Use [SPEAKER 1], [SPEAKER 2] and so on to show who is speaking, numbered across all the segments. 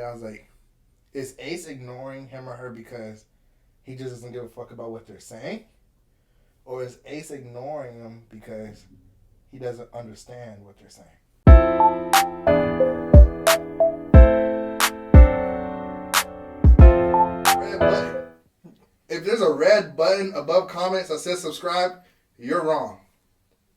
[SPEAKER 1] I was like, is Ace ignoring him or her because he just doesn't give a fuck about what they're saying? Or is Ace ignoring them because he doesn't understand what they're saying? Red button. If there's a red button above comments that says subscribe, you're wrong.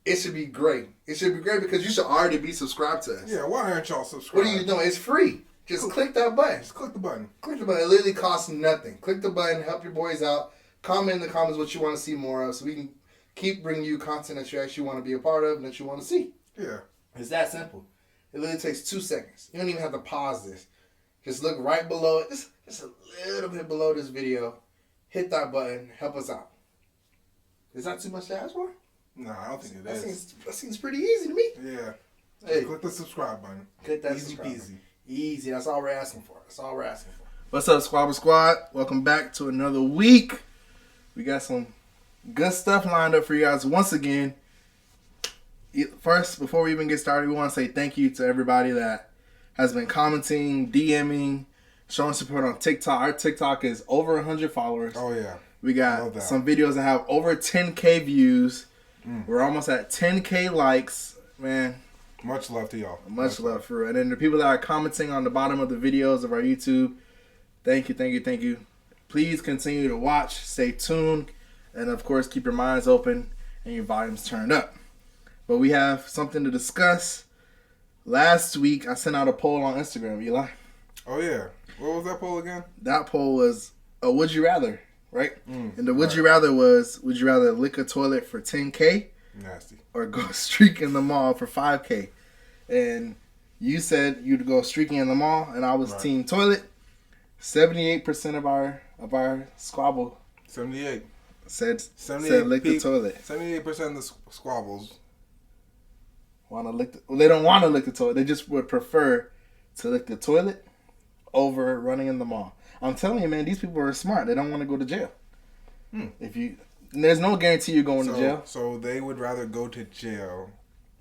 [SPEAKER 1] It should be great. It should be great because you should already be subscribed to us.
[SPEAKER 2] Yeah, why aren't y'all subscribed?
[SPEAKER 1] What are you doing? It's free. Just click that button.
[SPEAKER 2] Just click the button.
[SPEAKER 1] Click the button. It literally costs nothing. Click the button. Help your boys out. Comment in the comments what you want to see more of so we can keep bringing you content that you actually want to be a part of and that you want to see.
[SPEAKER 2] Yeah.
[SPEAKER 1] It's that simple. It literally takes 2 seconds. You don't even have to pause this. Just look right below it. Just a little bit below this video. Hit that button. Help us out. Is that too much to ask for?
[SPEAKER 2] No, I don't think it is.
[SPEAKER 1] That seems pretty easy to me.
[SPEAKER 2] Yeah.
[SPEAKER 1] Hey.
[SPEAKER 2] Click the subscribe button.
[SPEAKER 1] Click that
[SPEAKER 2] Easy
[SPEAKER 1] subscribe
[SPEAKER 2] peasy.
[SPEAKER 1] button. Easy. That's all we're asking for. What's up, Squabble Squad? Welcome back to another week. We got some good stuff lined up for you guys once again. First, before we even get started, we want to say thank you to everybody that has been commenting, DMing, showing support on TikTok. Our TikTok is over 100 followers.
[SPEAKER 2] Oh, yeah.
[SPEAKER 1] We got some videos that have over 10K views. We're almost at 10K likes. Man.
[SPEAKER 2] Much love to y'all.
[SPEAKER 1] Much love for real. And then the people that are commenting on the bottom of the videos of our YouTube, thank you. Please continue to watch, stay tuned, and of course keep your minds open and your volumes turned up. But we have something to discuss. Last week I sent out a poll on Instagram, Eli.
[SPEAKER 2] Oh yeah. What was that poll again?
[SPEAKER 1] That poll was a would you rather, right? And the would you rather was, would you rather lick a toilet for 10K?
[SPEAKER 2] Nasty.
[SPEAKER 1] Or go streak in the mall for 5K. And you said you'd go streaking in the mall, and I was team toilet. 78% of our squabble
[SPEAKER 2] 78
[SPEAKER 1] said lick the toilet.
[SPEAKER 2] 78% of the squabbles
[SPEAKER 1] Want to lick they don't want to lick the toilet. They just would prefer to lick the toilet over running in the mall. I'm telling you, man, these people are smart. They don't want to go to jail. There's no guarantee you're going to jail.
[SPEAKER 2] So they would rather go to jail,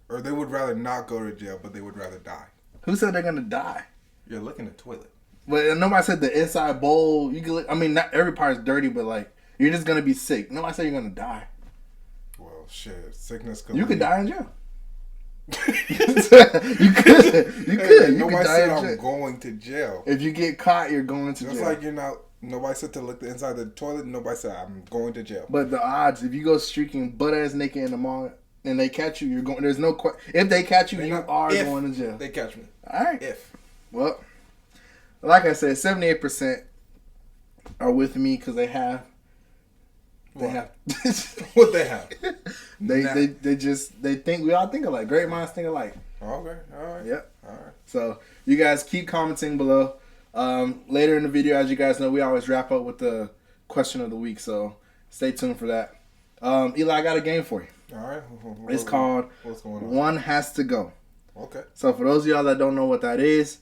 [SPEAKER 2] or they would rather not go to jail, but they would rather die.
[SPEAKER 1] Who said they're gonna die?
[SPEAKER 2] You're licking the toilet.
[SPEAKER 1] But nobody said the inside bowl. You can lick, I mean, not every part is dirty, but like you're just gonna be sick. Nobody said you're gonna die.
[SPEAKER 2] Well, shit, sickness could.
[SPEAKER 1] You could die in jail. You could.
[SPEAKER 2] Nobody said I'm going to jail.
[SPEAKER 1] If you get caught, you're going to jail.
[SPEAKER 2] Just like you're not. Nobody said to lick the inside of the toilet. Nobody said I'm going to jail.
[SPEAKER 1] But the odds, if you go streaking butt ass naked in the mall and they catch you, you're going. There's no. If they catch you, you are going to jail.
[SPEAKER 2] They catch me.
[SPEAKER 1] All right.
[SPEAKER 2] If.
[SPEAKER 1] Well, like I said, 78% are with me because they have. They have.
[SPEAKER 2] What they have?
[SPEAKER 1] They think we all think alike. Great minds think alike.
[SPEAKER 2] Okay. All right.
[SPEAKER 1] Yep.
[SPEAKER 2] All right.
[SPEAKER 1] So you guys keep commenting below. Later in the video, as you guys know, we always wrap up with the question of the week. So stay tuned for that. Eli, I got a game for you.
[SPEAKER 2] All right.
[SPEAKER 1] It's called
[SPEAKER 2] What's going on?
[SPEAKER 1] One Has to Go.
[SPEAKER 2] Okay.
[SPEAKER 1] So for those of y'all that don't know what that is,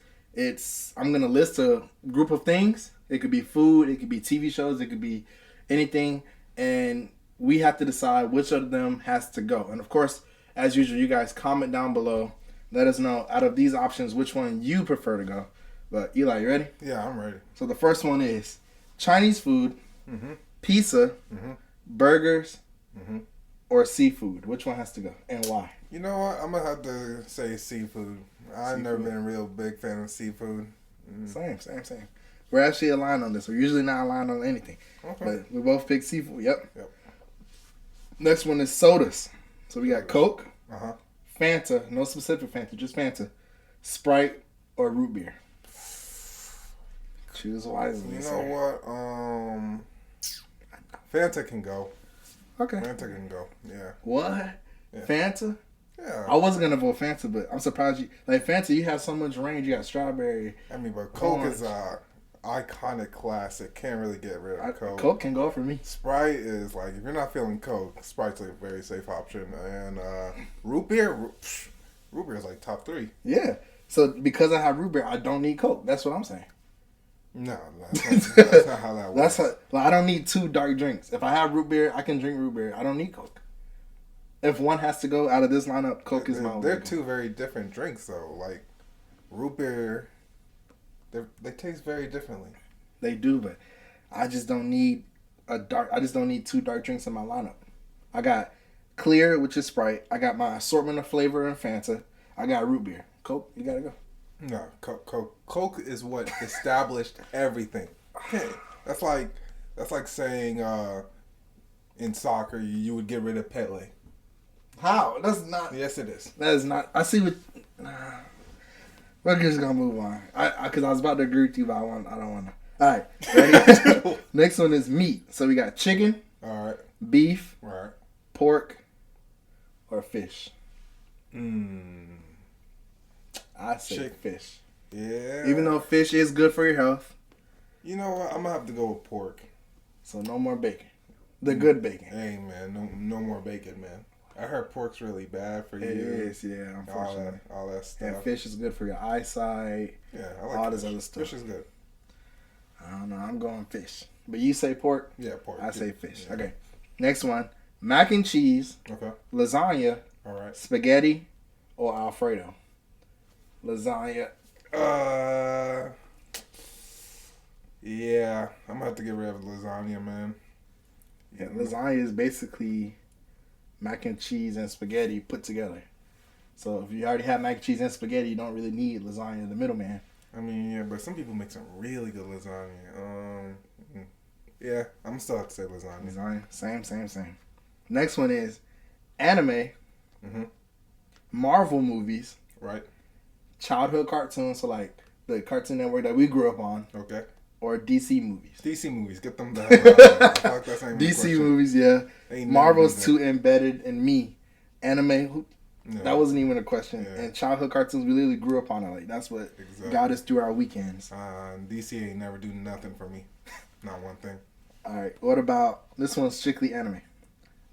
[SPEAKER 1] I'm gonna list a group of things. It could be food, it could be TV shows, it could be anything, and we have to decide which of them has to go. And of course, as usual, you guys comment down below. Let us know out of these options which one you prefer to go. But Eli, you ready?
[SPEAKER 2] Yeah, I'm ready.
[SPEAKER 1] So the first one is Chinese food, pizza, burgers, or seafood. Which one has to go and why?
[SPEAKER 2] You know what? I'm gonna have to say seafood. I've never been a real big fan of seafood.
[SPEAKER 1] Same. We're actually aligned on this. We're usually not aligned on anything. Okay. But we both pick seafood. Yep. Next one is sodas. So we got Coke, Fanta, no specific Fanta, just Fanta, Sprite, or root beer. Choose wisely.
[SPEAKER 2] You know what? Fanta can go.
[SPEAKER 1] Okay.
[SPEAKER 2] Fanta can go. Yeah.
[SPEAKER 1] What?
[SPEAKER 2] Yeah.
[SPEAKER 1] Fanta?
[SPEAKER 2] Yeah.
[SPEAKER 1] I wasn't gonna vote Fanta, but I'm surprised you like Fanta. You have so much range. You got strawberry.
[SPEAKER 2] I mean, but Coke is a iconic classic. Can't really get rid of Coke.
[SPEAKER 1] Coke can go for me.
[SPEAKER 2] Sprite is like, if you're not feeling Coke, Sprite's a very safe option. And root beer is like top 3.
[SPEAKER 1] Yeah. So because I have root beer, I don't need Coke. That's what I'm saying.
[SPEAKER 2] No, that's not how that works.
[SPEAKER 1] I don't need 2 dark drinks. If I have root beer, I can drink root beer. I don't need Coke. If one has to go out of this lineup, Coke is my only.
[SPEAKER 2] They're 2 very different drinks, though. Like, root beer, They taste very differently.
[SPEAKER 1] They do, but I just don't need two dark drinks in my lineup. I got clear, which is Sprite. I got my assortment of flavor and Fanta. I got root beer. Coke, you gotta go.
[SPEAKER 2] No, Coke is what established everything. Okay. That's like saying in soccer you would get rid of Pele.
[SPEAKER 1] How? That's not.
[SPEAKER 2] Yes, it is.
[SPEAKER 1] That is not. I see what. We're just gonna move on. Because I was about to agree with you, but I don't want to. All right, ready? Next one is meat. So we got chicken.
[SPEAKER 2] All right.
[SPEAKER 1] Beef.
[SPEAKER 2] All right.
[SPEAKER 1] Pork. Or fish. I say fish.
[SPEAKER 2] Yeah.
[SPEAKER 1] Even though fish is good for your health.
[SPEAKER 2] You know what? I'm gonna have to go with pork.
[SPEAKER 1] So no more bacon. The good bacon.
[SPEAKER 2] Hey man, no more bacon, man. I heard pork's really bad for you.
[SPEAKER 1] It is, yeah, unfortunately.
[SPEAKER 2] All that stuff.
[SPEAKER 1] And fish is good for your eyesight.
[SPEAKER 2] Yeah, I like
[SPEAKER 1] all
[SPEAKER 2] fish.
[SPEAKER 1] this other stuff.
[SPEAKER 2] Fish is good.
[SPEAKER 1] I don't know. I'm going fish. But you say pork?
[SPEAKER 2] Yeah, pork.
[SPEAKER 1] I say fish.
[SPEAKER 2] Yeah.
[SPEAKER 1] Okay. Next one. Mac and cheese.
[SPEAKER 2] Okay.
[SPEAKER 1] Lasagna.
[SPEAKER 2] All right.
[SPEAKER 1] Spaghetti or Alfredo. Lasagna.
[SPEAKER 2] Yeah, I'm gonna have to get rid of lasagna, man.
[SPEAKER 1] Yeah, lasagna is basically mac and cheese and spaghetti put together. So if you already have mac and cheese and spaghetti, you don't really need lasagna, the middleman.
[SPEAKER 2] I mean, yeah, but some people make some really good lasagna. Yeah, I'm still have to say lasagna.
[SPEAKER 1] Lasagna, same. Next one is anime, Marvel movies,
[SPEAKER 2] right?
[SPEAKER 1] Childhood cartoons, so like the Cartoon Network that we grew up on.
[SPEAKER 2] Okay.
[SPEAKER 1] Or DC movies.
[SPEAKER 2] DC movies, get them the hell out of here.
[SPEAKER 1] DC movies, yeah. Marvel's too embedded in me. Anime, that wasn't even a question. Yeah. And childhood cartoons, we literally grew up on it. Like that's what got us through our weekends.
[SPEAKER 2] DC ain't never do nothing for me. Not one thing.
[SPEAKER 1] All right, what about this one's strictly anime?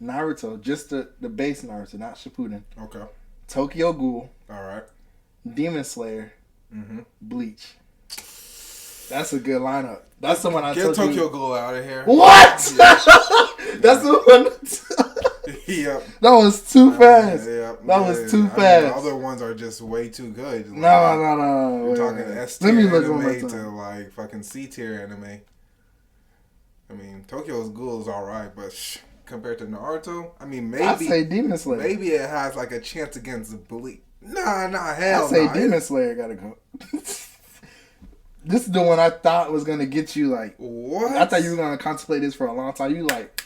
[SPEAKER 1] Naruto, just the base Naruto, not Shippuden.
[SPEAKER 2] Okay.
[SPEAKER 1] Tokyo Ghoul.
[SPEAKER 2] All right.
[SPEAKER 1] Demon Slayer. Bleach. That's a good lineup. That's the one I told you.
[SPEAKER 2] Get Tokyo Ghoul out of here.
[SPEAKER 1] What? Yeah. That's the one.
[SPEAKER 2] Yep.
[SPEAKER 1] That was too fast.
[SPEAKER 2] Yep.
[SPEAKER 1] That was too fast.
[SPEAKER 2] The other ones are just way too good. Like,
[SPEAKER 1] no.
[SPEAKER 2] You're talking S-tier anime to like fucking C-tier anime. I mean, Tokyo Ghoul is alright, but compared to Naruto, I mean, maybe
[SPEAKER 1] I say Demon Slayer.
[SPEAKER 2] Maybe it has like a chance against Bleach. Nah, hell.
[SPEAKER 1] I say Demon Slayer gotta go. This is the one I thought was gonna get you. Like,
[SPEAKER 2] what?
[SPEAKER 1] I thought you were gonna contemplate this for a long time. You like,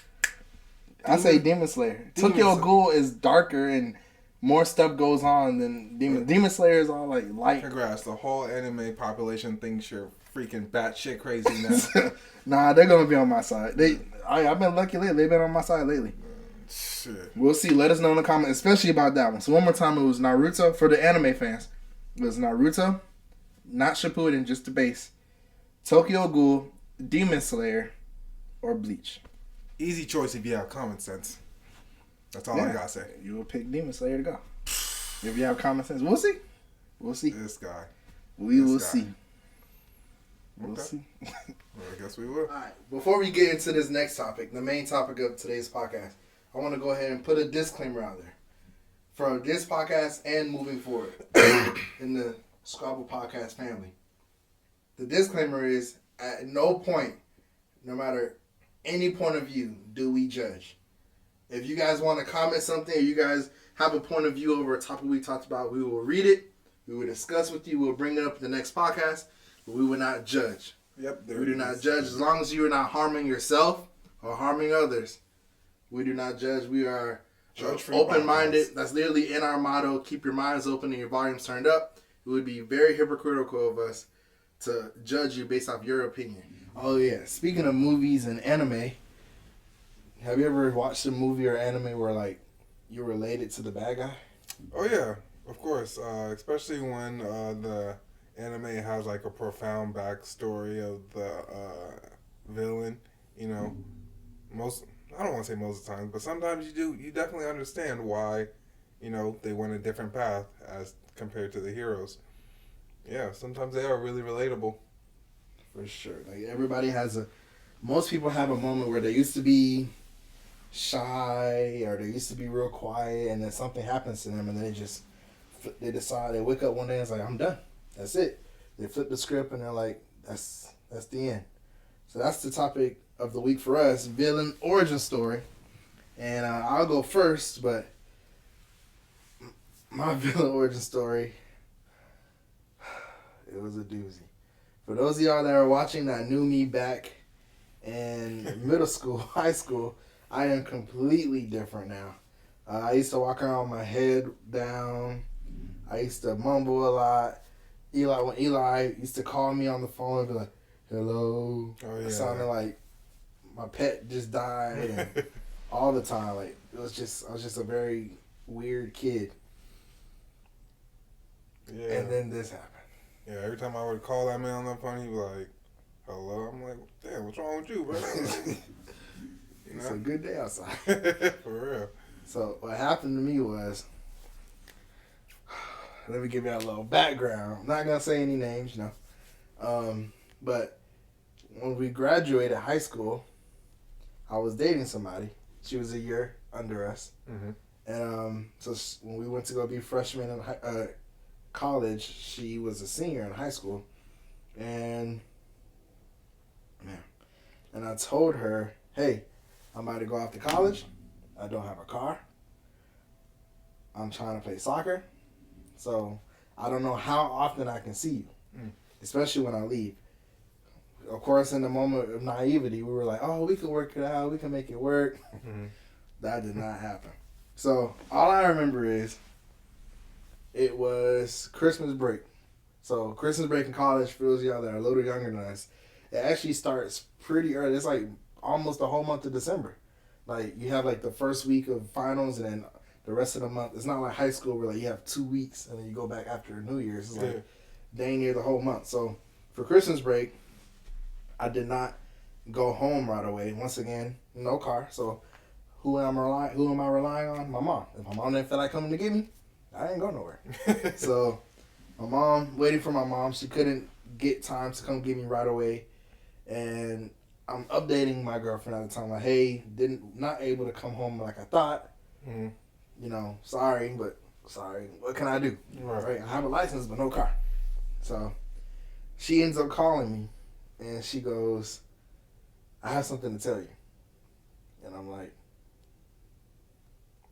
[SPEAKER 1] I say Demon Slayer. Tokyo Ghoul is darker and more stuff goes on than Demon Slayer is all like light.
[SPEAKER 2] Congrats, the whole anime population thinks you're freaking batshit crazy now.
[SPEAKER 1] Nah, they're gonna be on my side. I've been lucky lately. They've been on my side lately.
[SPEAKER 2] Shit.
[SPEAKER 1] We'll see. Let us know in the comments, especially about that one. So one more time, it was Naruto for the anime fans. It was Naruto. Not Shippuden, just the base. Tokyo Ghoul, Demon Slayer, or Bleach.
[SPEAKER 2] Easy choice if you have common sense. That's all I gotta say.
[SPEAKER 1] You will pick Demon Slayer to go. If you have common sense. We'll see.
[SPEAKER 2] This guy.
[SPEAKER 1] We will see. We'll
[SPEAKER 2] Okay.
[SPEAKER 1] see.
[SPEAKER 2] Well, I guess we will.
[SPEAKER 1] Alright, before we get into this next topic, the main topic of today's podcast, I want to go ahead and put a disclaimer out there. For this podcast and moving forward in the Squabble podcast family. The disclaimer is, at no point, no matter any point of view, do we judge. If you guys want to comment something, or you guys have a point of view over a topic we talked about, we will read it, we will discuss with you, we'll bring it up in the next podcast, but we will not judge.
[SPEAKER 2] Yep.
[SPEAKER 1] We do not judge as long as you are not harming yourself or harming others. We do not judge. We are open-minded. That's literally in our motto, keep your minds open and your volumes turned up. It would be very hypocritical of us to judge you based off your opinion. Oh yeah, speaking of movies and anime, have you ever watched a movie or anime where like you're related to the bad guy?
[SPEAKER 2] Oh yeah, of course. Especially when the anime has like a profound backstory of the villain. You know, I don't want to say most of the time, but sometimes you do. You definitely understand why, they went a different path as compared to the heroes. Yeah, sometimes they are really relatable.
[SPEAKER 1] For sure. Like everybody most people have a moment where they used to be shy or they used to be real quiet, and then something happens to them and they decide, they wake up one day and it's like, I'm done. That's it. They flip the script and they're like, that's the end. So that's the topic of the week for us, villain origin story. And I'll go first, but my villain origin story, it was a doozy. For those of y'all that are watching that knew me back in middle school, high school, I am completely different now. I used to walk around with my head down. I used to mumble a lot. When Eli used to call me on the phone and be like, hello.
[SPEAKER 2] Oh, yeah.
[SPEAKER 1] It sounded like my pet just died. And all the time. Like, I was just a very weird kid.
[SPEAKER 2] Yeah.
[SPEAKER 1] And then this happened.
[SPEAKER 2] Yeah, every time I would call that man on the phone, he'd be like, hello. I'm like, damn, what's wrong with you, bro?
[SPEAKER 1] It's a good day outside.
[SPEAKER 2] For real.
[SPEAKER 1] So what happened to me was, let me give you a little background. I'm not gonna say any names, but when we graduated high school, I was dating somebody. She was a year under us, and so when we went to go be freshmen in college, she was a senior in high school, and I told her, hey, I'm about to go off to college. I don't have a car. I'm trying to play soccer. So I don't know how often I can see you, especially when I leave. Of course, in the moment of naivety, we were like, oh, we can work it out. We can make it work. That did not happen. So all I remember is it was Christmas break. So Christmas break in college, for those of y'all that are a little younger than us, it actually starts pretty early. It's like almost the whole month of December. Like, you have like the first week of finals and then the rest of the month. It's not like high school where like you have 2 weeks and then you go back after New Year's. It's like dang near the whole month. So for Christmas break, I did not go home right away. Once again, no car. So who am I relying on? My mom. If my mom didn't feel like coming to get me, I ain't go nowhere. So waiting for my mom. She couldn't get time to come get me right away. And I'm updating my girlfriend at the time, like, hey, not able to come home like I thought. Sorry. What can I do? Right? I have a license, but no car. So she ends up calling me, and she goes, I have something to tell you. And I'm like,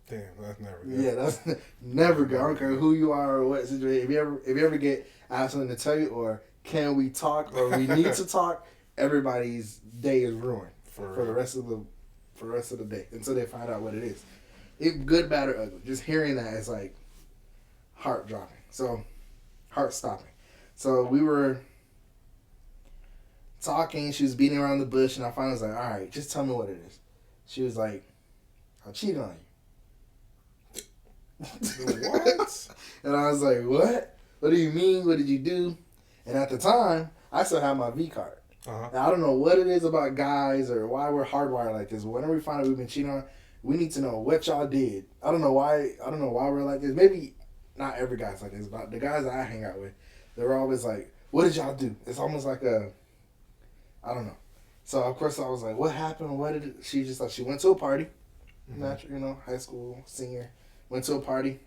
[SPEAKER 2] damn, that's never good.
[SPEAKER 1] Yeah, that's never good. I don't care who you are or what situation. If you ever get, I have something to tell you, or can we talk, or we need to talk, everybody's day is ruined for the rest of the day until they find out what it is. Good, bad, or ugly. Just hearing that is like heart dropping. So heart stopping. So we were talking. She was beating around the bush, and I finally was like, all right, just tell me what it is. She was like, I cheated on you.
[SPEAKER 2] What?
[SPEAKER 1] And I was like, what? What do you mean? What did you do? And at the time, I still had my V card. And I don't know what it is about guys or why we're hardwired like this. Whenever we find out we've been cheating on, we need to know what y'all did. I don't know why we're like this. Maybe not every guy's like this, but the guys that I hang out with, they're always like, what did y'all do? It's almost like I don't know. So of course I was like, what happened? She just like, she went to a party. Natural, high school, senior. Went to a party.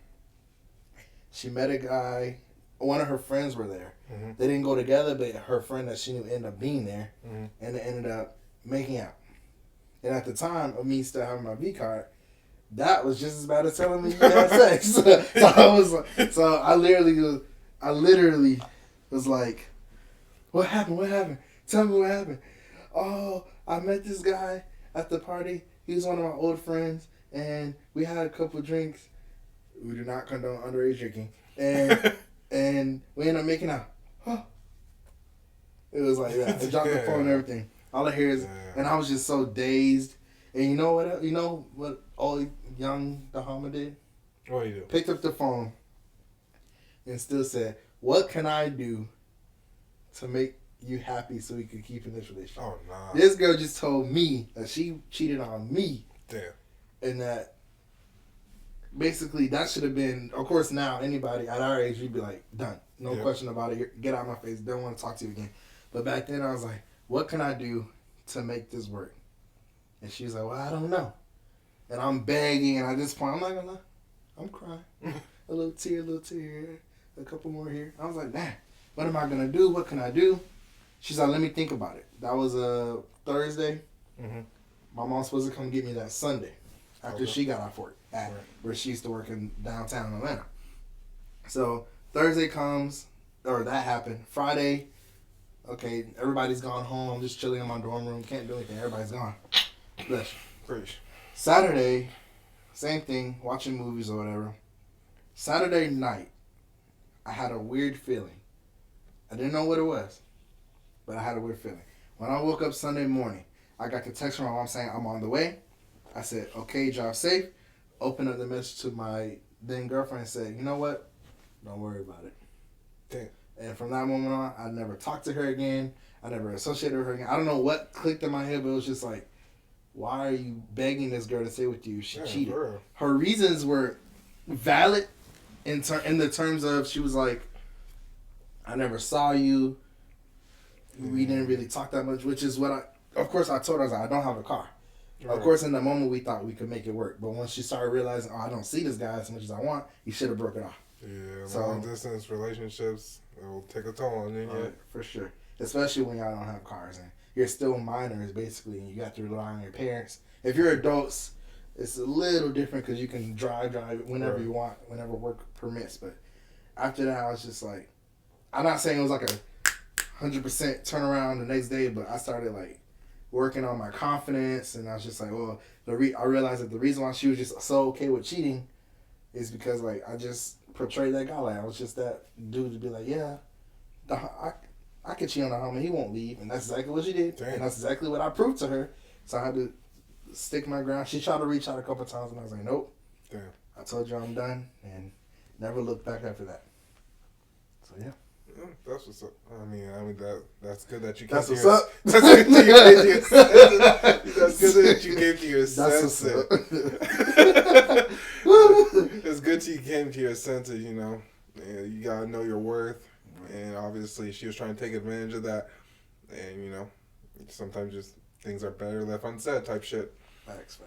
[SPEAKER 1] She met a guy. One of her friends were there. They didn't go together, but her friend that she knew ended up being there, and they ended up making out. And at the time of me still having my V card, that was just as bad as telling me you had sex. So I literally was like, what happened? Tell me what happened. Oh, I met this guy at the party. He was one of my old friends, and we had a couple drinks. We do not condone underage drinking, and we ended up making out. Huh. It was like that. I dropped the phone and everything. All I hear is, and I was just so dazed. And you know what? You know what old young Dahama did?
[SPEAKER 2] What do you do?
[SPEAKER 1] Picked up the phone and still said, "What can I do to make you happy so we could keep in this relationship?"
[SPEAKER 2] Oh, nah.
[SPEAKER 1] This girl just told me that she cheated on me.
[SPEAKER 2] Damn.
[SPEAKER 1] And that basically that should have been, of course, now anybody at our age, we'd be like, done. No question about it. Get out of my face. Don't want to talk to you again. But back then I was like, what can I do to make this work? And she was like, well, I don't know. And I'm begging, and at this point, I'm not gonna lie, I'm crying. A little tear here, a couple more here. I was like, man, What am I gonna do? What can I do? She's like, let me think about it. That was a Thursday.
[SPEAKER 2] Mm-hmm.
[SPEAKER 1] My mom's supposed to come get me that Sunday after she got off work at where she used to work in downtown Atlanta. So Thursday comes, or that happened. Friday, okay, everybody's gone home. I'm just chilling in my dorm room. Can't do anything. Everybody's gone. Bless you.
[SPEAKER 2] Preach.
[SPEAKER 1] Saturday, same thing. Watching movies or whatever. Saturday night, I had a weird feeling. I didn't know what it was, but I had a weird feeling. When I woke up Sunday morning, I got the text from my mom saying I'm on the way. I said, okay, drive safe. Opened up the message to my then girlfriend and said, you know what? Don't worry about it.
[SPEAKER 2] Damn.
[SPEAKER 1] And from that moment on, I never talked to her again. I never associated with her again. I don't know what clicked in my head, but it was just like, why are you begging this girl to stay with you? She cheated. Her reasons were valid in the terms of she was like, I never saw you. We didn't really talk that much, which is what of course I told her, I was like, I don't have a car. Right. Of course, in the moment we thought we could make it work. But once she started realizing, I don't see this guy as much as I want, you should have broke it off.
[SPEAKER 2] Yeah, long distance relationships, it will take a toll on you.
[SPEAKER 1] Yeah, for sure. Especially when y'all don't have cars and you're still minors, basically, and you got to rely on your parents. If you're adults, it's a little different because you can drive whenever you want, whenever work permits. But after that, I was just like, I'm not saying it was like a 100% turnaround the next day, but I started like working on my confidence, and I was just like, well, I realized that the reason why she was just so okay with cheating is because like I just portrayed that guy like I was just that dude to be like, yeah, I could cheat on the homie, he won't leave, and that's exactly what she did. Damn. And that's exactly what I proved to her. So I had to stick my ground. She tried to reach out a couple of times, and I was like, nope. Damn. I told you I'm done, and never looked back after that. So yeah.
[SPEAKER 2] That's what's up. I mean that's good that you came
[SPEAKER 1] that's
[SPEAKER 2] to
[SPEAKER 1] what's
[SPEAKER 2] your,
[SPEAKER 1] up.
[SPEAKER 2] That's good that you came to your senses. That's good that you came to your senses. It's good you came to your senses, you know. And you gotta know your worth. And obviously she was trying to take advantage of that. And you know, sometimes just things are better left unsaid type shit.
[SPEAKER 1] Facts.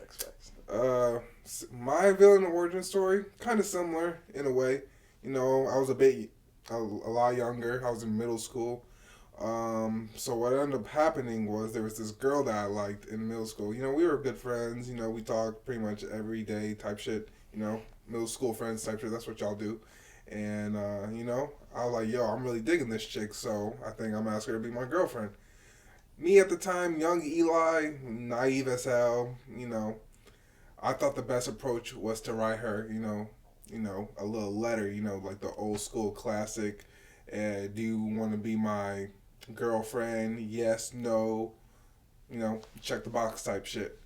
[SPEAKER 2] My villain origin story, kind of similar in a way. You know, I was a lot younger. I was in middle school. So what ended up happening was there was this girl that I liked in middle school. You know, we were good friends. You know, we talked pretty much every day type shit. You know, middle school friends type shit. That's what y'all do. And, you know, I was like, yo, I'm really digging this chick, so I think I'm going to ask her to be my girlfriend. Me at the time, young Eli, naive as hell, you know, I thought the best approach was to write her, you know, a little letter, you know, like the old school classic, do you want to be my girlfriend? Yes, no, you know, check the box type shit.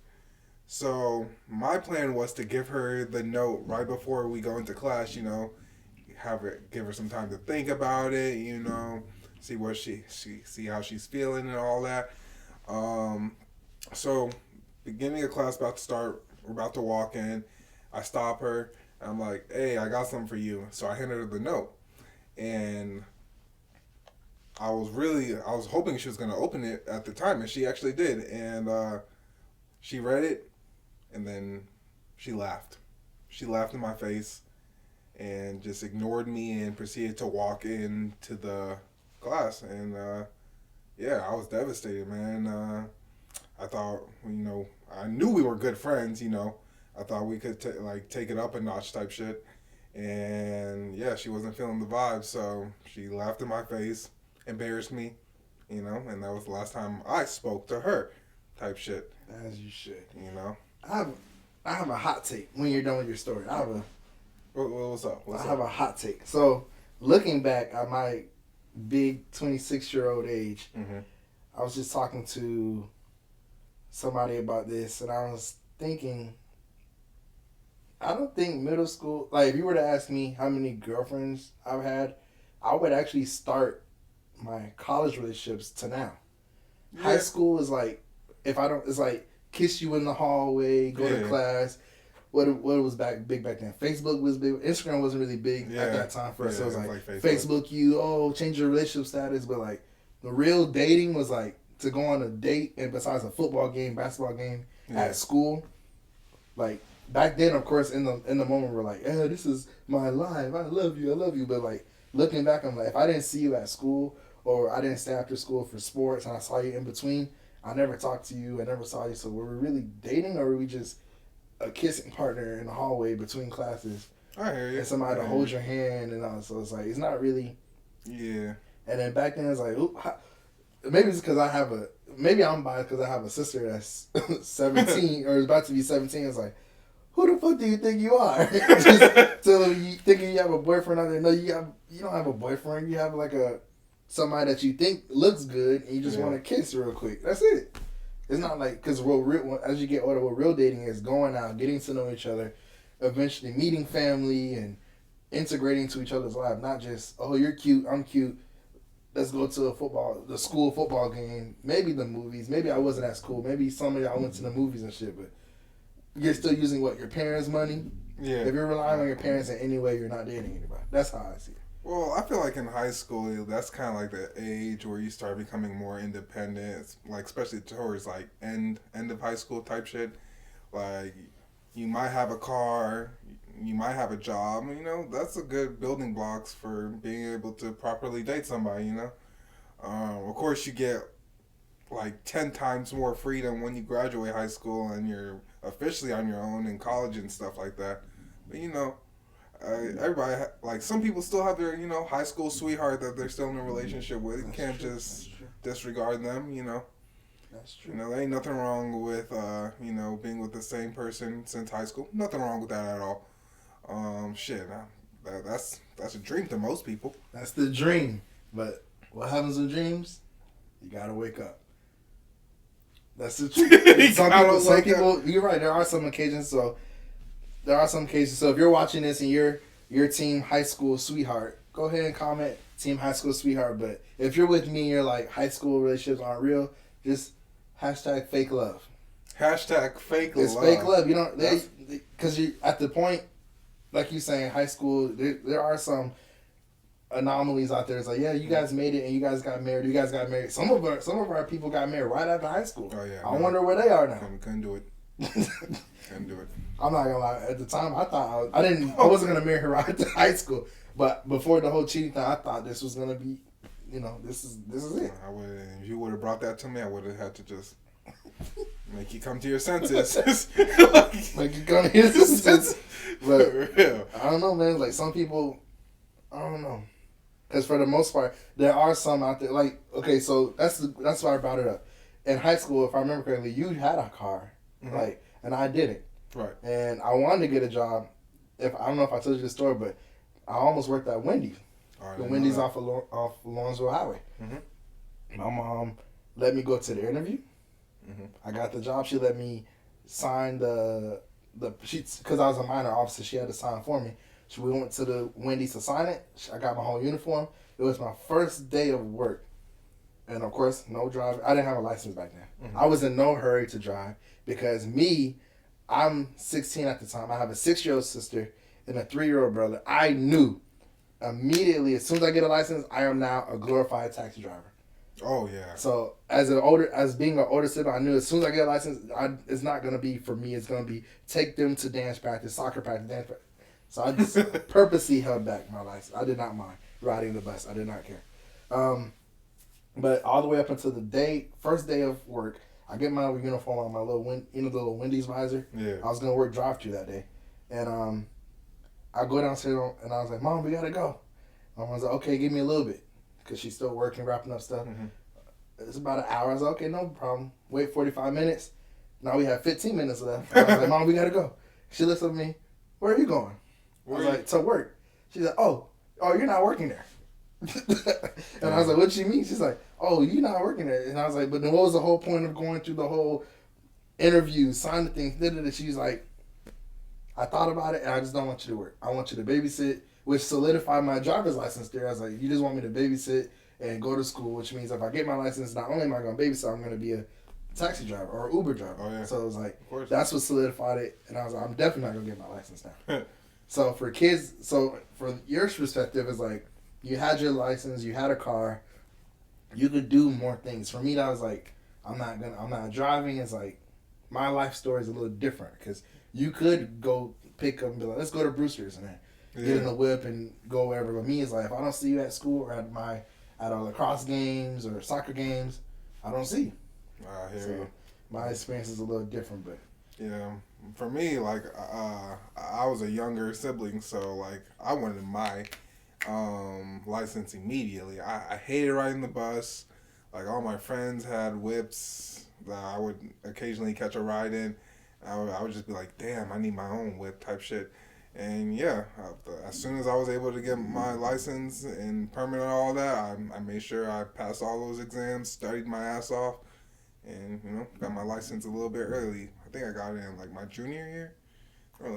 [SPEAKER 2] So my plan was to give her the note right before we go into class, you know, give her some time to think about it, you know, see what see how she's feeling and all that. So beginning of class about to start, we're about to walk in, I stop her, and I'm like, hey, I got something for you. So I handed her the note, and I was hoping she was going to open it at the time, and she actually did, and she read it, and then she laughed. She laughed in my face, and just ignored me and proceeded to walk into the class. And yeah, I was devastated, man. I thought, you know, I knew we were good friends, you know. I thought we could take it up a notch type shit. And yeah, she wasn't feeling the vibe, so she laughed in my face, embarrassed me, you know, and that was the last time I spoke to her type shit.
[SPEAKER 1] As you should.
[SPEAKER 2] You know?
[SPEAKER 1] I have a hot take when you're done with your story.
[SPEAKER 2] What's up?
[SPEAKER 1] I have a hot take. So, looking back at my big 26-year-old age, I was just talking to somebody about this, and I was thinking, I don't think middle school, like, if you were to ask me how many girlfriends I've had, I would actually start my college relationships to now. Yeah. High school is like, it's like kiss you in the hallway, go to class. What was big back then? Facebook was big. Instagram wasn't really big at that time for us. So it was like Facebook you, change your relationship status. But like the real dating was like to go on a date, and besides a football game, basketball game at school. Like back then, of course, in the moment we're like, this is my life. I love you. But like looking back, I'm like, if I didn't see you at school or I didn't stay after school for sports and I saw you in between, I never talked to you. I never saw you. So were we really dating or were we just a kissing partner in the hallway between classes?
[SPEAKER 2] I hear you.
[SPEAKER 1] And somebody to hold your hand and all. So it's like, it's not really.
[SPEAKER 2] Yeah.
[SPEAKER 1] And then back then it's like, maybe it's because maybe I'm biased because I have a sister that's 17 or is about to be 17. It's like, who the fuck do you think you are? Just till you thinking you have a boyfriend out there. No, you don't have a boyfriend. You have like somebody that you think looks good and you just want to kiss real quick. That's it. It's not like, because as you get older, what real dating is going out, getting to know each other, eventually meeting family and integrating to each other's life. Not just, oh, you're cute, I'm cute. Let's go to the school football game. Maybe the movies. Maybe I wasn't at school. Maybe some of y'all went to the movies and shit, but you're still using your parents' money?
[SPEAKER 2] Yeah.
[SPEAKER 1] If you're relying on your parents in any way, you're not dating anybody. That's how I see it.
[SPEAKER 2] Well, I feel like in high school, that's kind of like the age where you start becoming more independent, like especially towards like end of high school type shit. Like, you might have a car, you might have a job, you know, that's a good building blocks for being able to properly date somebody, you know. Of course, you get like 10 times more freedom when you graduate high school and you're officially on your own in college and stuff like that. But, you know, everybody, like, some people still have their, you know, high school sweetheart that they're still in a relationship with. You can't just disregard them, you know.
[SPEAKER 1] That's true.
[SPEAKER 2] You know, there ain't nothing wrong with, you know, being with the same person since high school. Nothing wrong with that at all. That's a dream to most people.
[SPEAKER 1] That's the dream. But what happens with dreams? You gotta wake up. That's the truth. Some people, you're right. There are some occasions. So if you're watching this and you're team high school sweetheart, go ahead and comment team high school sweetheart. But if you're with me, you're like high school relationships aren't real. Just hashtag fake love.
[SPEAKER 2] Hashtag fake love.
[SPEAKER 1] It's fake love. You know, because you at the point, like you saying, high school. There are some anomalies out there. It's like, yeah, you guys made it and you guys got married. Some of our people got married right after high school.
[SPEAKER 2] Oh yeah.
[SPEAKER 1] I wonder where they are now.
[SPEAKER 2] Couldn't do it. Couldn't do it.
[SPEAKER 1] I'm not gonna lie. At the time, I thought I wasn't gonna marry her right after high school. But before the whole cheating thing, I thought this was gonna be, you know, this is it.
[SPEAKER 2] If you would have brought that to me, I would have had to just make you come to your senses.
[SPEAKER 1] Make you come to your senses. But I don't know, man. Like some people, I don't know. Because for the most part, there are some out there. Like, okay, so that's why I brought it up. In high school, if I remember correctly, you had a car, like, and I didn't.
[SPEAKER 2] Right.
[SPEAKER 1] And I wanted to get a job. I don't know if I told you the story, but I almost worked at Wendy's. The Wendy's off Lawrenceville Highway. Mm-hmm. My mom let me go to the interview. Mm-hmm. I got the job. She let me sign the sheets because I was a minor officer. She had to sign for me. So we went to the Wendy's to sign it. I got my whole uniform. It was my first day of work. And of course, no driver. I didn't have a license back then. Mm-hmm. I was in no hurry to drive because I'm 16 at the time. I have a 6-year-old sister and a 3-year-old brother. I knew immediately, as soon as I get a license, I am now a glorified taxi driver.
[SPEAKER 2] Oh yeah.
[SPEAKER 1] So as being an older sibling, I knew as soon as I get a license, it's not gonna be for me. It's gonna be take them to dance practice, soccer practice, dance practice. So I just purposely held back my license. I did not mind riding the bus. I did not care. But all the way up until the first day of work, I get my uniform on, my little the little Wendy's visor. Yeah. I was gonna work drive-thru that day, and I go downstairs and I was like, "Mom, we gotta go." My mom was like, "Okay, give me a little bit," because she's still working, wrapping up stuff. Mm-hmm. It's about an hour. I was like, "Okay, no problem." Wait 45 minutes. Now we have 15 minutes left. I was like, "Mom, we gotta go." She looks at me. "Where are you going?" I was like, "To work." She's like, "Oh, you're not working there." And I was like, "What do you mean?" She's like, "Oh, you're not working there." And I was like, "But then what was the whole point of going through the whole interview, sign the thing?" She's like, "I thought about it and I just don't want you to work. I want you to babysit," which solidified my driver's license there. I was like, "You just want me to babysit and go to school," which means if I get my license, not only am I going to babysit, I'm going to be a taxi driver or Uber driver. Oh, yeah. So it was like, that's what solidified it. And I was like, I'm definitely not going to get my license now. So for kids, for your perspective, it's like, you had your license, you had a car, you could do more things. For me, that was like, I'm not driving. It's like, my life story is a little different because you could go pick up and be like, let's go to Brewster's and get in the whip and go wherever. But me, it's like if I don't see you at school or at our lacrosse games or soccer games, I don't see you.
[SPEAKER 2] I hear you.
[SPEAKER 1] My experience is a little different, but
[SPEAKER 2] yeah, for me, like I was a younger sibling, so like I wanted my license immediately. I hated riding the bus. Like all my friends had whips that I would occasionally catch a ride in. I would just be like, damn, I need my own whip type shit. And yeah, as soon as I was able to get my license and permit and all that, I made sure I passed all those exams, studied my ass off, and got my license a little bit early. I think I got it in like my junior year.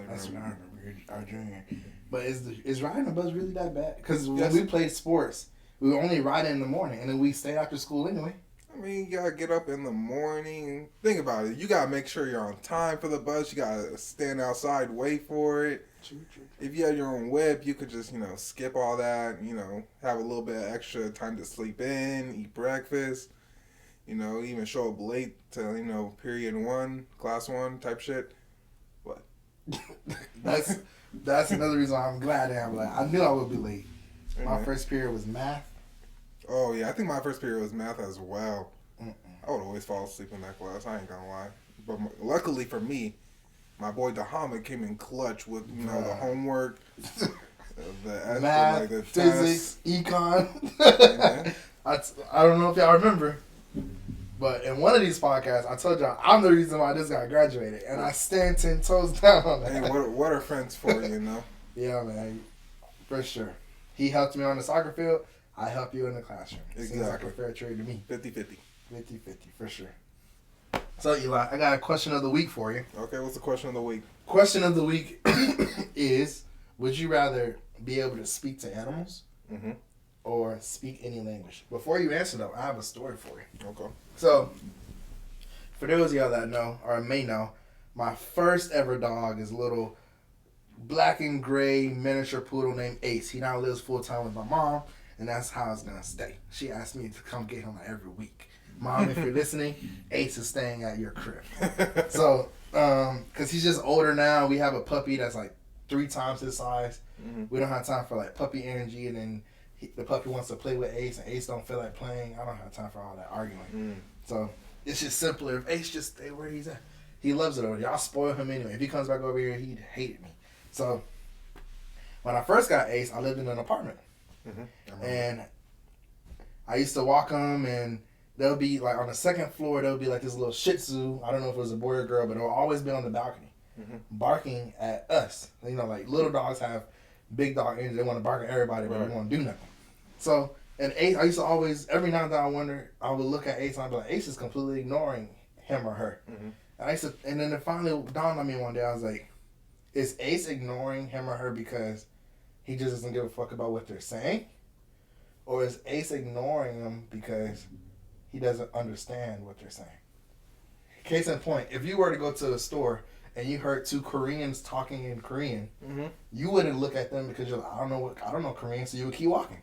[SPEAKER 1] That's what I remember, our junior. But is riding a bus really that bad? Because when we played sports, we were only riding in the morning, and then we stayed after school anyway.
[SPEAKER 2] I mean, you gotta get up in the morning. Think about it. You gotta make sure you're on time for the bus. You gotta stand outside, wait for it. True. If you had your own whip, you could just, skip all that, have a little bit of extra time to sleep in, eat breakfast, even show up late to, period 1, class 1 type shit. What?
[SPEAKER 1] That's another reason why I'm glad that I'm like, I knew I would be late. My first period was math.
[SPEAKER 2] Oh, yeah, I think my first period was math as well. I would always fall asleep in that class, I ain't gonna lie. But luckily for me, my boy Dahamid came in clutch with, the homework, the
[SPEAKER 1] math,
[SPEAKER 2] the
[SPEAKER 1] physics, econ. I don't know if y'all remember, but in one of these podcasts, I told y'all I'm the reason why this guy graduated, and I stand 10 toes down on that.
[SPEAKER 2] Hey, what are friends for,
[SPEAKER 1] Yeah, man, for sure. He helped me on the soccer field. I help you in the classroom. Exactly. Seems like a fair trade to me.
[SPEAKER 2] 50-50.
[SPEAKER 1] 50-50, for sure. So, Eli, I got a question of the week for you.
[SPEAKER 2] Okay, what's the question of the week?
[SPEAKER 1] Question of the week is, would you rather be able to speak to animals or speak any language? Before you answer, though, I have a story for you.
[SPEAKER 2] Okay.
[SPEAKER 1] So, for those of y'all that know, or may know, my first ever dog is a little black and gray miniature poodle named Ace. He now lives full-time with my mom, and that's how it's going to stay. She asked me to come get him every week. Mom, if you're listening, Ace is staying at your crib. So, because he's just older now, we have a puppy that's like 3 times his size. We don't have time for like puppy energy, and then the puppy wants to play with Ace, and Ace don't feel like playing. I don't have time for all that arguing. So, it's just simpler if Ace just stay where he's at. He loves it over there. Y'all spoil him anyway. If he comes back over here, he'd hate me. So, when I first got Ace, I lived in an apartment. And I used to walk him, and there'll be, like, on the second floor, there'll be, like, this little Shih Tzu. I don't know if it was a boy or girl, but it'll always be on the balcony, barking at us. Like, little dogs have big dog energy. They want to bark at everybody, but they won't do nothing. So, and Ace, I used to always, every now and then I would look at Ace, and I'd be like, Ace is completely ignoring him or her. And then it finally dawned on me one day, I was like, is Ace ignoring him or her because he just doesn't give a fuck about what they're saying? Or is Ace ignoring them because he doesn't understand what they're saying? Case in point, if you were to go to a store and you heard 2 Koreans talking in Korean, you wouldn't look at them because you're like, I don't know Korean, so you would keep walking.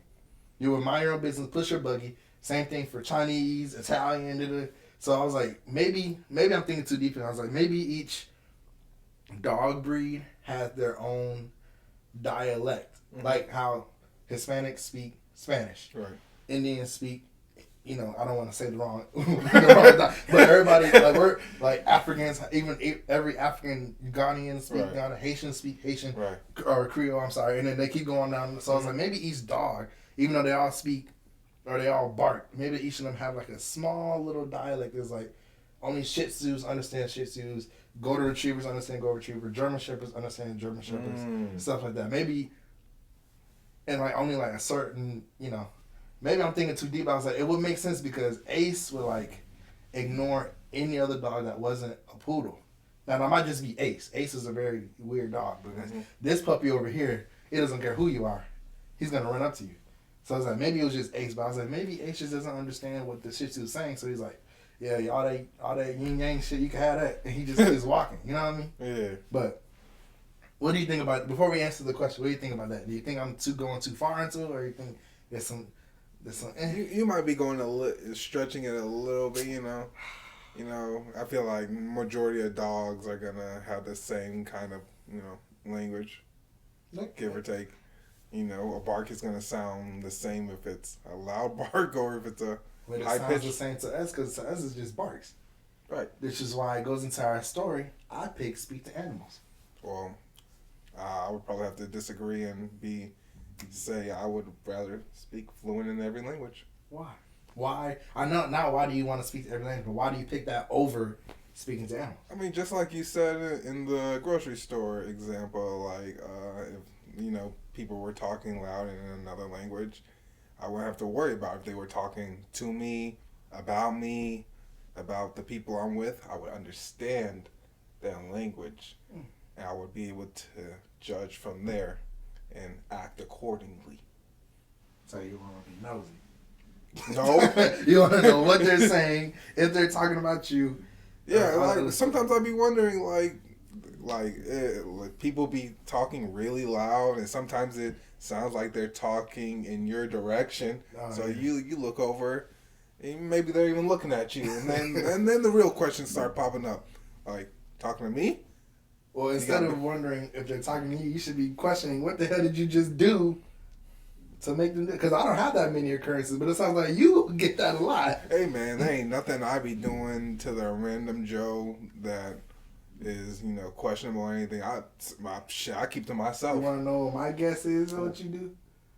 [SPEAKER 1] You would mind your own business, push your buggy. Same thing for Chinese, Italian. So I was like, maybe I'm thinking too deep, and I was like, maybe each dog breed has their own dialect, like how Hispanics speak Spanish, Indians speak, I don't want to say the wrong, but everybody, like we're like Africans, even every African Ghanaian speak Ghana, Haitians speak Haitian, or Creole, I'm sorry, and then they keep going down. So I was like, maybe each dog, even though they all speak or they all bark, maybe each of them have like a small little dialect. It's like only Shih Tzus understand Shih Tzus, Golden Retrievers understand Golden Retriever, German Shepherds understand German Shepherds, stuff like that. Maybe, and like only like a certain, maybe I'm thinking too deep. I was like, it would make sense because Ace would like ignore any other dog that wasn't a poodle. Now that might just be Ace. Ace is a very weird dog because this puppy over here, it doesn't care who you are. He's gonna run up to you. So I was like, maybe it was just Ace, but I was like, maybe Ace just doesn't understand what the Shih Tzu is saying. So he's like, yeah, all that yin yang shit, you can have that, and he just is walking. You know what I mean? Yeah. But what do you think about, before we answer the question, what do you think about that? Do you think I'm going too far into it, or you think there's some
[SPEAKER 2] You might be stretching it a little bit, I feel like majority of dogs are gonna have the same kind of, language. give or take. You know, a bark is gonna sound the same if it's a loud bark or if it's a
[SPEAKER 1] But it
[SPEAKER 2] high
[SPEAKER 1] sounds
[SPEAKER 2] pitch.
[SPEAKER 1] the same to us because to us it's just barks.
[SPEAKER 2] Right.
[SPEAKER 1] Which is why it goes into our story. I pick speak to animals.
[SPEAKER 2] Well, I would probably have to disagree and say I would rather speak fluent in every language.
[SPEAKER 1] Why? Why? I know not why do you want to speak to every language, but why do you pick that over speaking to animals?
[SPEAKER 2] I mean, just like you said in the grocery store example, like if people were talking loud in another language, I wouldn't have to worry about if they were talking to me, about the people I'm with. I would understand their language, and I would be able to judge from there and act accordingly.
[SPEAKER 1] So you want to be nosy.
[SPEAKER 2] No.
[SPEAKER 1] You want to know what they're saying, if they're talking about you.
[SPEAKER 2] Yeah, like sometimes I'd be wondering, like people be talking really loud, and sometimes it sounds like they're talking in your direction. So you look over, and maybe they're even looking at you, and then the real questions start popping up, like talking to me.
[SPEAKER 1] Well, instead of wondering if they're talking to you, you should be questioning what the hell did you just do to make them do? Because I don't have that many occurrences, but it sounds like you get that a lot.
[SPEAKER 2] Hey man, there ain't nothing I be doing to the random Joe that is questionable or anything. I keep to myself.
[SPEAKER 1] You want to know what my guess is on what you do?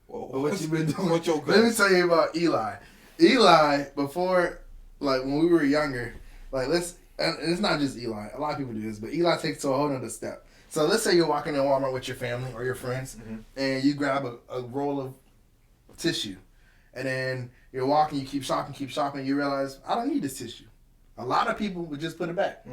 [SPEAKER 2] Well,
[SPEAKER 1] or what you been doing?
[SPEAKER 2] What your guess?
[SPEAKER 1] Let me tell you about Eli. Eli, before, like when we were younger, and it's not just Eli. A lot of people do this, but Eli takes it to a whole other step. So let's say you're walking in Walmart with your family or your friends, and you grab a roll of tissue, and then you're walking, you keep shopping, you realize, I don't need this tissue. A lot of people would just put it back.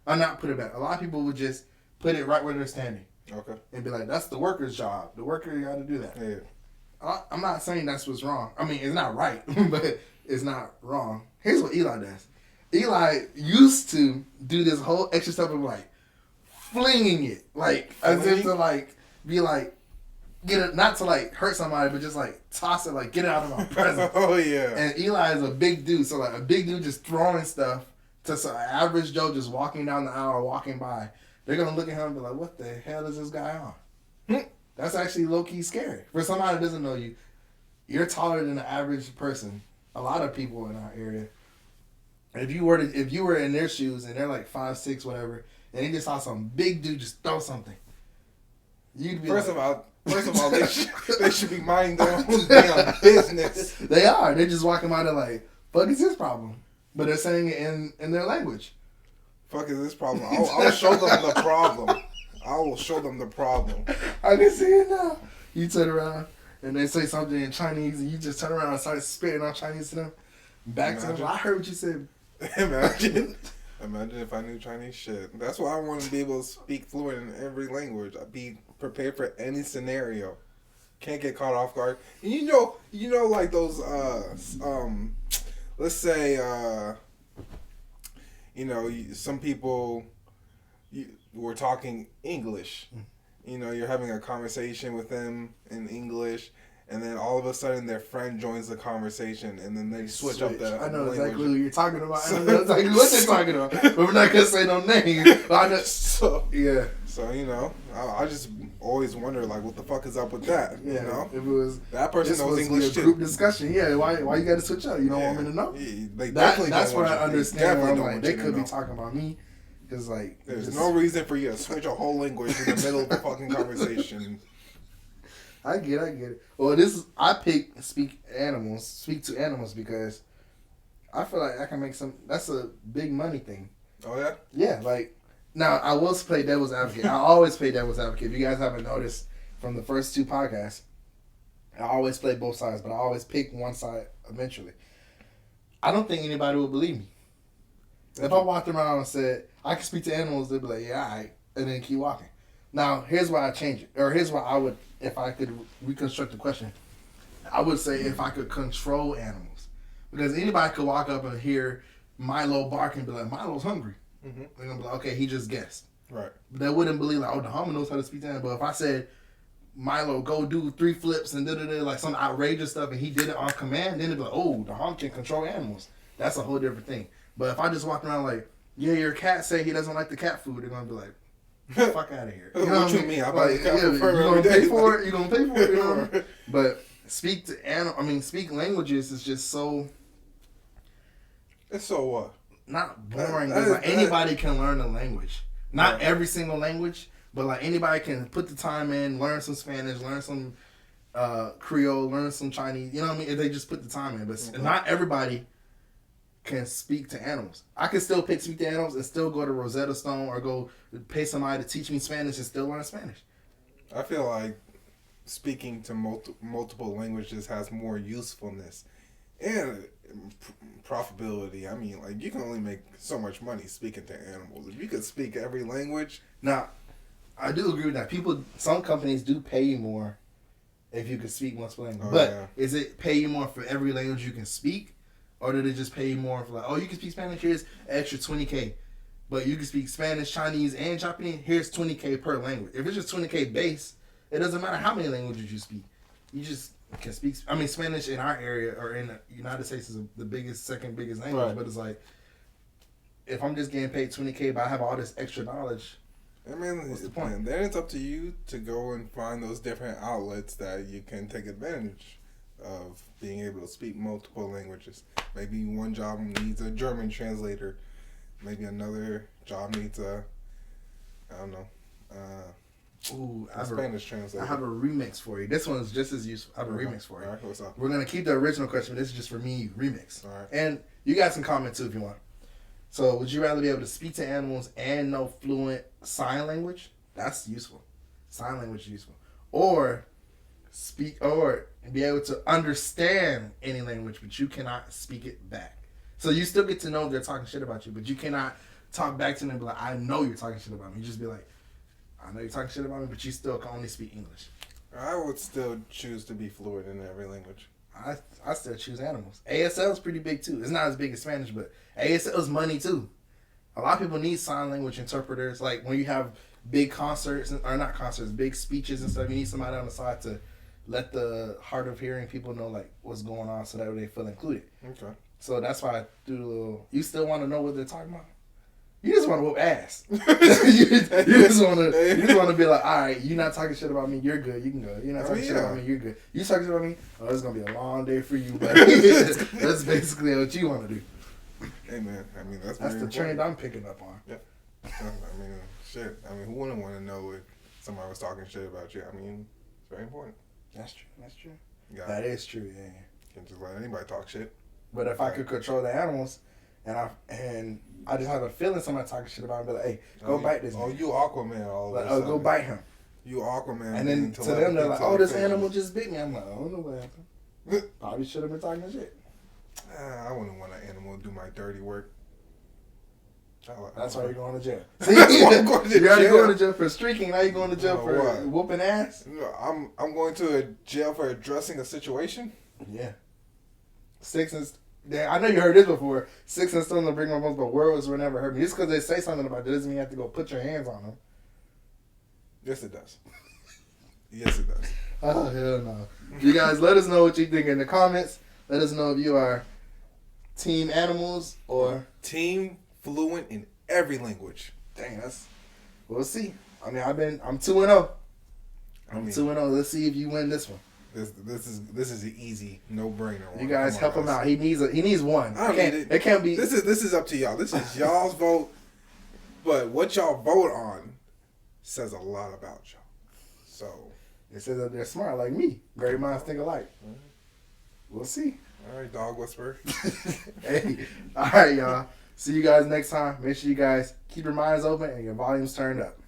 [SPEAKER 1] Or not put it back. A lot of people would just put it right where they're standing.
[SPEAKER 2] Okay.
[SPEAKER 1] And be like, that's the worker's job. The worker got to do that.
[SPEAKER 2] Yeah.
[SPEAKER 1] I'm not saying that's what's wrong. I mean, it's not right, but it's not wrong. Here's what Eli does. Eli used to do this whole extra stuff of like flinging it, like as if to like be like get it, not to like hurt somebody, but just like toss it, like get it out of my presence.
[SPEAKER 2] Oh yeah.
[SPEAKER 1] And Eli is a big dude, so like a big dude just throwing stuff to some average Joe just walking down the aisle or walking by. They're gonna look at him and be like, "What the hell is this guy on?" That's actually low key scary for somebody that doesn't know you. You're taller than the average person. A lot of people in our area. If you were in their shoes and they're like 5'6", whatever, and they just saw some big dude just throw something, you'd be
[SPEAKER 2] First of all, they should be minding their own damn business.
[SPEAKER 1] They are. They're just walking by there like, "Fuck is his problem?" But they're saying it in their language.
[SPEAKER 2] Fuck is this problem? I'll show them the problem. I will show them the problem.
[SPEAKER 1] I can see it now. You turn around and they say something in Chinese, and you just turn around and start spitting on Chinese to them. Back to them. I heard what you said.
[SPEAKER 2] Imagine if I knew Chinese shit. That's why I want to be able to speak fluent in every language. I'd be prepared for any scenario. Can't get caught off guard. And you know, like those let's say some people were talking English. You're having a conversation with them in English, and then all of a sudden their friend joins the conversation, and then they switch up the
[SPEAKER 1] I know
[SPEAKER 2] language.
[SPEAKER 1] exactly who you're talking about. I know exactly what they're talking about. But we're not going to say no names.
[SPEAKER 2] So
[SPEAKER 1] Yeah.
[SPEAKER 2] I just always wonder, like, what the fuck is up with that?
[SPEAKER 1] Yeah. If it was
[SPEAKER 2] that person knows English too.
[SPEAKER 1] Group discussion. Yeah. Why you got to switch up? You don't want me to know? That's what I understand. Where I'm like, they could be talking about me. Because, like,
[SPEAKER 2] there's no reason for you to switch a whole language in the middle of the fucking conversation.
[SPEAKER 1] I get it. Well, I pick speak to animals because I feel like I can make that's a big money thing.
[SPEAKER 2] Oh, yeah?
[SPEAKER 1] Yeah, like, now, I will play devil's advocate. I always play devil's advocate. If you guys haven't noticed from the first 2 podcasts, I always play both sides, but I always pick one side eventually. I don't think anybody would believe me. If I walked around and said, I can speak to animals, they'd be like, yeah, all right, and then keep walking. Now, here's why I change it. Or here's why I would, if I could reconstruct the question, I would say if I could control animals. Because anybody could walk up and hear Milo bark and be like, Milo's hungry.
[SPEAKER 2] Mm-hmm.
[SPEAKER 1] They're going to be like, okay, he just guessed.
[SPEAKER 2] Right.
[SPEAKER 1] But they wouldn't believe, like, oh, the Hummer knows how to speak to animals. But if I said, Milo, go do 3 flips and like some outrageous stuff, and he did it on command, then they'd be like, oh, the Hummer can control animals. That's a whole different thing. But if I just walk around like, yeah, your cat say he doesn't like the cat food, they're going to be like, Fuck out of here.
[SPEAKER 2] You know what you mean? I
[SPEAKER 1] like, you gonna pay for it. You gonna pay for it. You know? But speak languages is just so.
[SPEAKER 2] It's so what?
[SPEAKER 1] Not boring. Like anybody can learn a language. Not every single language, but like anybody can put the time in, learn some Spanish, learn some Creole, learn some Chinese. You know what I mean? If they just put the time in, but not everybody can speak to animals. I can still speak to animals and still go to Rosetta Stone or go pay somebody to teach me Spanish and still learn Spanish.
[SPEAKER 2] I feel like speaking to multiple languages has more usefulness and profitability. I mean, like, you can only make so much money speaking to animals. If you could speak every language.
[SPEAKER 1] Now, I do agree with that. Some companies do pay you more if you can speak multiple languages. Is it pay you more for every language you can speak? Or did it just pay you more for like, oh, you can speak Spanish, here's extra $20K. But you can speak Spanish, Chinese, and Japanese, here's $20K per language. If it's just $20K base, it doesn't matter how many languages you speak. You just can speak. I mean, Spanish in our area or in the United States is the second biggest language. Right. But it's like, if I'm just getting paid $20K, but I have all this extra knowledge,
[SPEAKER 2] I mean, what's the point? And then it's up to you to go and find those different outlets that you can take advantage of being able to speak multiple languages. Maybe one job needs a German translator. Maybe another job needs a Spanish translator.
[SPEAKER 1] I have a remix for you. This one's just as useful. I have a remix for you.
[SPEAKER 2] All right, what's up?
[SPEAKER 1] We're going to keep the original question, but this is just for me, remix.
[SPEAKER 2] All right.
[SPEAKER 1] And you guys can comment too if you want. So, would you rather be able to speak to animals and know fluent sign language? That's useful. Sign language is useful. Or be able to understand any language, but you cannot speak it back. So you still get to know they're talking shit about you, but you cannot talk back to them and be like, I know you're talking shit about me. You just be like, I know you're talking shit about me, but you still can only speak English.
[SPEAKER 2] I would still choose to be fluent in every language.
[SPEAKER 1] I still choose animals. ASL is pretty big too. It's not as big as Spanish, but ASL is money too. A lot of people need sign language interpreters. Like when you have big concerts, or not concerts, big speeches and stuff, you need somebody on the side to let the hard of hearing people know like what's going on so that they feel included.
[SPEAKER 2] Okay.
[SPEAKER 1] So that's why I do the little. You still want to know what they're talking about? You just want to whoop ass. you just want to be like, all right, you're not talking shit about me. You're good. You can go. You're not talking shit about me. You're good. You talking shit about me? Oh, it's gonna be a long day for you, buddy. That's basically what you want to do.
[SPEAKER 2] Hey man, I mean that's
[SPEAKER 1] the trend I'm picking up on.
[SPEAKER 2] Yeah. I mean, shit. I mean, who wouldn't want to know if somebody was talking shit about you? I mean, it's very important.
[SPEAKER 1] That's true. That is true. Yeah.
[SPEAKER 2] Can't just let anybody talk shit.
[SPEAKER 1] But if I could control the animals, and I just have a feeling somebody talking shit about me, be like, hey, go bite this man.
[SPEAKER 2] Oh, you Aquaman all
[SPEAKER 1] like, oh, go bite him.
[SPEAKER 2] You Aquaman.
[SPEAKER 1] And then to them, they're like, oh, this animal just bit me. I'm like, I don't know what happened. Probably should have been talking shit.
[SPEAKER 2] I wouldn't want an animal to do my dirty work.
[SPEAKER 1] That's why you're going to jail. See, you're already going to jail for streaking. Now you're going to jail for whooping ass.
[SPEAKER 2] I'm going to jail for addressing a situation.
[SPEAKER 1] Yeah. I know you heard this before. 6 and stone to bring my bones, but words will never hurt me. Just because they say something about it doesn't mean you have to go put your hands on them.
[SPEAKER 2] Yes, it does. Yes, it does.
[SPEAKER 1] Oh, hell no. You guys, let us know what you think in the comments. Let us know if you are team animals or
[SPEAKER 2] team fluent in every language.
[SPEAKER 1] Dang, we'll see. I mean, I'm 2-0. I'm 2-0. Let's see if you win this one.
[SPEAKER 2] This is an easy no-brainer.
[SPEAKER 1] You guys help him out. He needs one.
[SPEAKER 2] It can't be. This is up to y'all. This is y'all's vote. But what y'all vote on says a lot about y'all. So
[SPEAKER 1] it says that they're smart like me. Great minds think alike. Mm-hmm. We'll see.
[SPEAKER 2] All right, dog whisperer.
[SPEAKER 1] Hey, all right, y'all. See you guys next time. Make sure you guys keep your minds open and your volumes turned up.